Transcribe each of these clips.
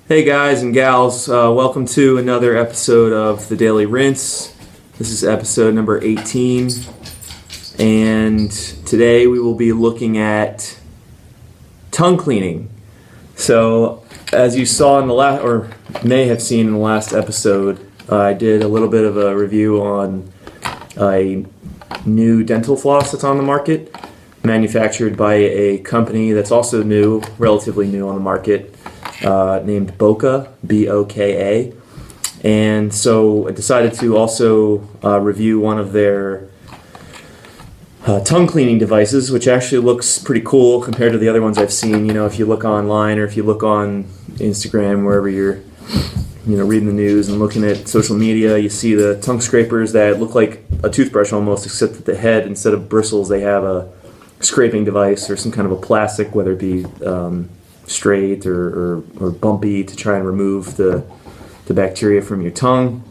Hey guys and gals, welcome to another episode of the Daily Rinse. This is episode number 18, and today we will be looking at tongue cleaning. So, as you saw in the last, or may have seen in the last episode, I did a little bit of a review on a new dental floss that's on the market, manufactured by a company that's also new, relatively new on the market, named BOKA, B-O-K-A. And so I decided to also review one of their tongue cleaning devices, which actually looks pretty cool compared to the other ones I've seen. You know, if you look online or if you look on Instagram, wherever you're reading the news and looking at social media, you see the tongue scrapers that look like a toothbrush almost, except that the head, instead of bristles, they have a scraping device or some kind of a plastic, whether it be straight or bumpy, to try and remove the bacteria from your tongue.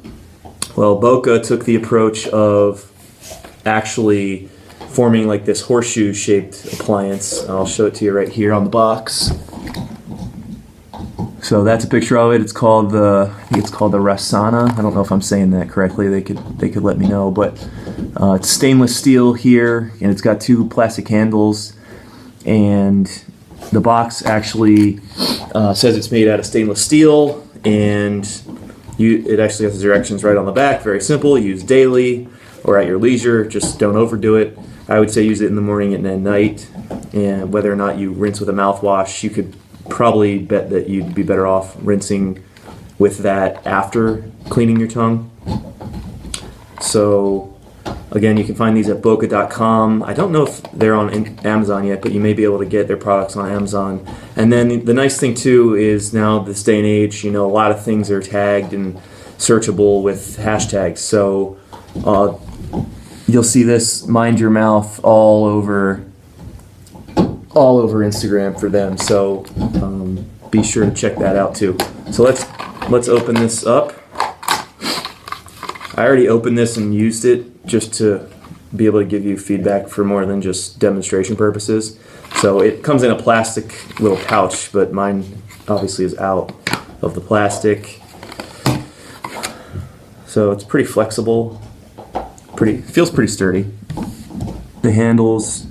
Well, BOKA took the approach of actually forming like this horseshoe shaped appliance. I'll show it to you right here on the box. So that's a picture of it. It's called the Rasana. I don't know if I'm saying that correctly. They could let me know, but it's stainless steel here, and it's got two plastic handles, and the box actually says it's made out of stainless steel, and it actually has the directions right on the back. Very simple. Use daily or at your leisure. Just don't overdo it. I would say use it in the morning and at night. And whether or not you rinse with a mouthwash, you could probably bet that you'd be better off rinsing with that after cleaning your tongue. So again, you can find these at BOKA.com. I don't know if they're on Amazon yet, but you may be able to get their products on Amazon. And then the nice thing too is now this day and age, a lot of things are tagged and searchable with hashtags. So you'll see this "Mind Your Mouth" all over Instagram for them. So be sure to check that out too. So let's open this up. I already opened this and used it just to be able to give you feedback for more than just demonstration purposes. So it comes in a plastic little pouch, but mine obviously is out of the plastic. So it's pretty flexible. Feels pretty sturdy. The handles,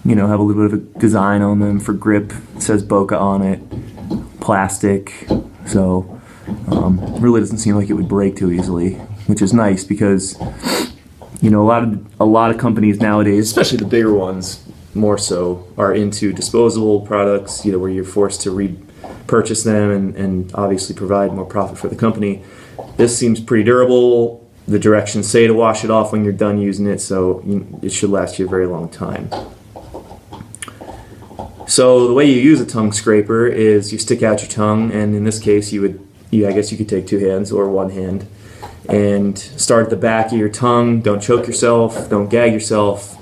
have a little bit of a design on them for grip. It says BOKA on it. Plastic. So really doesn't seem like it would break too easily, which is nice because a lot of companies nowadays, especially the bigger ones more so, are into disposable products, where you're forced to repurchase them and obviously provide more profit for the company. This seems pretty durable. The directions say to wash it off when you're done using it, so it should last you a very long time. So the way you use a tongue scraper is you stick out your tongue, and in this case I guess you could take two hands or one hand and start at the back of your tongue. Don't choke yourself, don't gag yourself.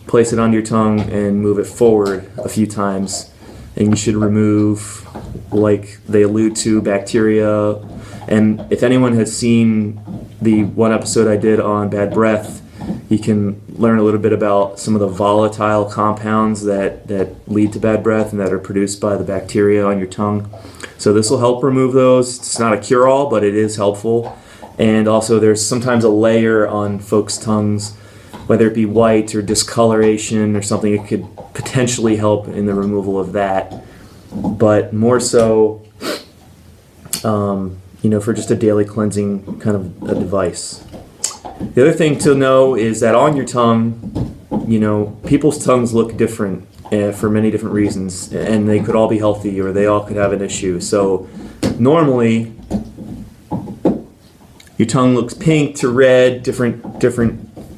Place it onto your tongue and move it forward a few times, and you should remove, like they allude to, bacteria. And if anyone has seen the one episode I did on bad breath, you can learn a little bit about some of the volatile compounds that lead to bad breath and that are produced by the bacteria on your tongue. So this will help remove those. It's not a cure-all, but it is helpful. And also there's sometimes a layer on folks' tongues, whether it be white or discoloration or something. It could potentially help in the removal of that. But more so, for just a daily cleansing kind of a device. The other thing to know is that on your tongue, people's tongues look different for many different reasons, and they could all be healthy or they all could have an issue. So normally, your tongue looks pink to red, different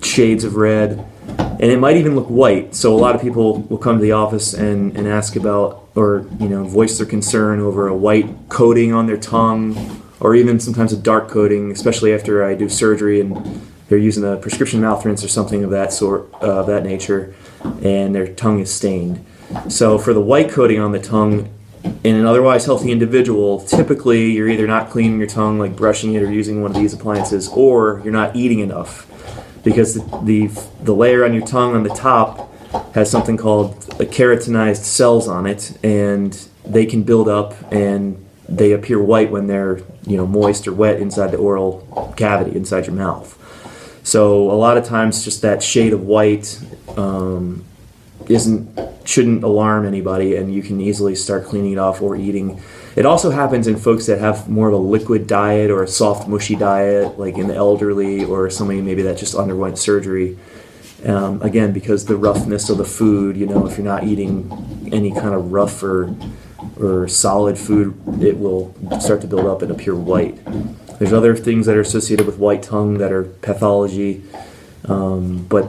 shades of red, and it might even look white. So a lot of people will come to the office and ask about, or voice their concern over a white coating on their tongue, or even sometimes a dark coating, especially after I do surgery and they're using a prescription mouth rinse or something of that sort, of that nature, and their tongue is stained. So for the white coating on the tongue, in an otherwise healthy individual, typically you're either not cleaning your tongue, like brushing it or using one of these appliances, or you're not eating enough, because the layer on your tongue on the top has something called keratinized cells on it, and they can build up and they appear white when they're moist or wet inside the oral cavity inside your mouth. So a lot of times just that shade of white shouldn't alarm anybody, and you can easily start cleaning it off or eating. It also happens in folks that have more of a liquid diet or a soft mushy diet, like in the elderly or somebody maybe that just underwent surgery. Again, because the roughness of the food, if you're not eating any kind of rough or solid food, it will start to build up and appear white. There's other things that are associated with white tongue that are pathology, but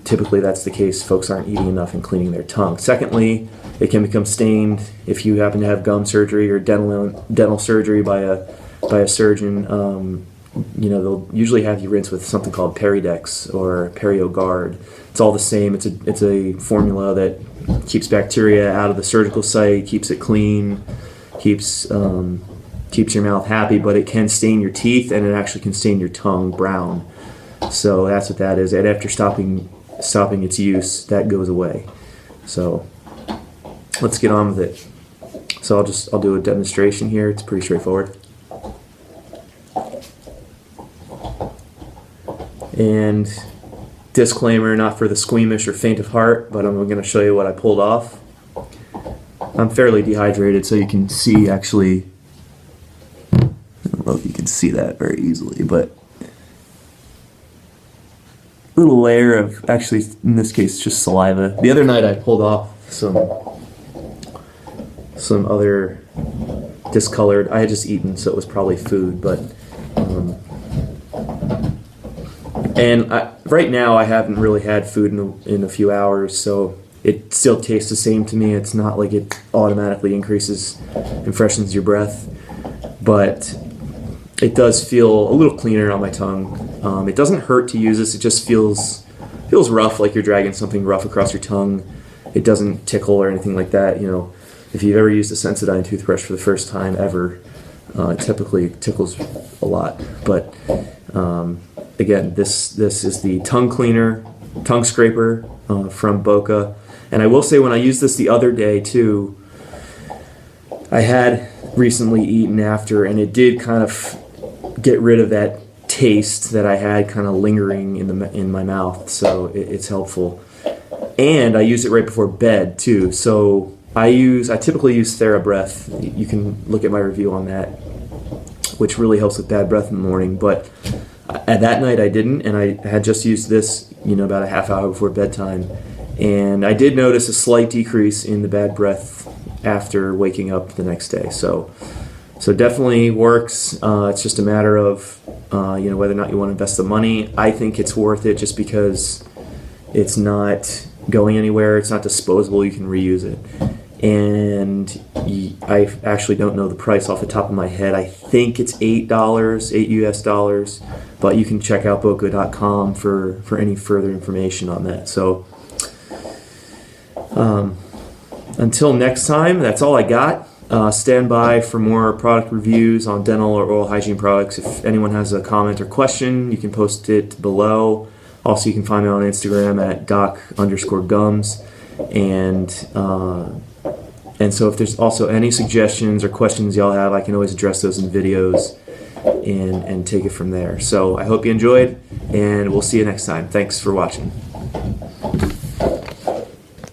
typically that's the case. Folks aren't eating enough and cleaning their tongue. Secondly, it can become stained if you happen to have gum surgery or dental surgery by a surgeon. They'll usually have you rinse with something called Peridex or PerioGuard. It's all the same. It's a formula that keeps bacteria out of the surgical site, keeps it clean, keeps your mouth happy, but it can stain your teeth, and it actually can stain your tongue brown. So that's what that is. And after stopping its use, that goes away. So let's get on with it. So I'll do a demonstration here. It's pretty straightforward. And disclaimer, not for the squeamish or faint of heart, but I'm going to show you what I pulled off. I'm fairly dehydrated, so you can see actually. I don't know if you can see that very easily, but a little layer of, actually in this case, just saliva. The other night I pulled off some other discolored. I had just eaten, so it was probably food, but right now I haven't really had food in a few hours, so it still tastes the same to me. It's not like it automatically increases and freshens your breath, but it does feel a little cleaner on my tongue. It doesn't hurt to use this. It just feels rough, like you're dragging something rough across your tongue. It doesn't tickle or anything like that. If you've ever used a Sensodyne toothbrush for the first time ever, it typically tickles a lot. But again, this is the tongue cleaner, tongue scraper from BOKA. And I will say, when I used this the other day too, I had recently eaten after, and it did kind of get rid of that taste that I had kind of lingering in my mouth. So it's helpful. And I use it right before bed too. So I typically use TheraBreath. You can look at my review on that, which really helps with bad breath in the morning. But at that night I didn't, and I had just used this, about a half hour before bedtime. And I did notice a slight decrease in the bad breath after waking up the next day. So definitely works. It's just a matter of whether or not you want to invest the money. I think it's worth it just because it's not going anywhere. It's not disposable. You can reuse it. And I actually don't know the price off the top of my head. I think it's $8 US, but you can check out BOKA.com for any further information on that. So until next time, that's all I got. Stand by for more product reviews on dental or oral hygiene products. If anyone has a comment or question, you can post it below. Also, you can find me on Instagram at doc_gums. And so if there's also any suggestions or questions y'all have, I can always address those in videos and take it from there. So I hope you enjoyed, and we'll see you next time. Thanks for watching.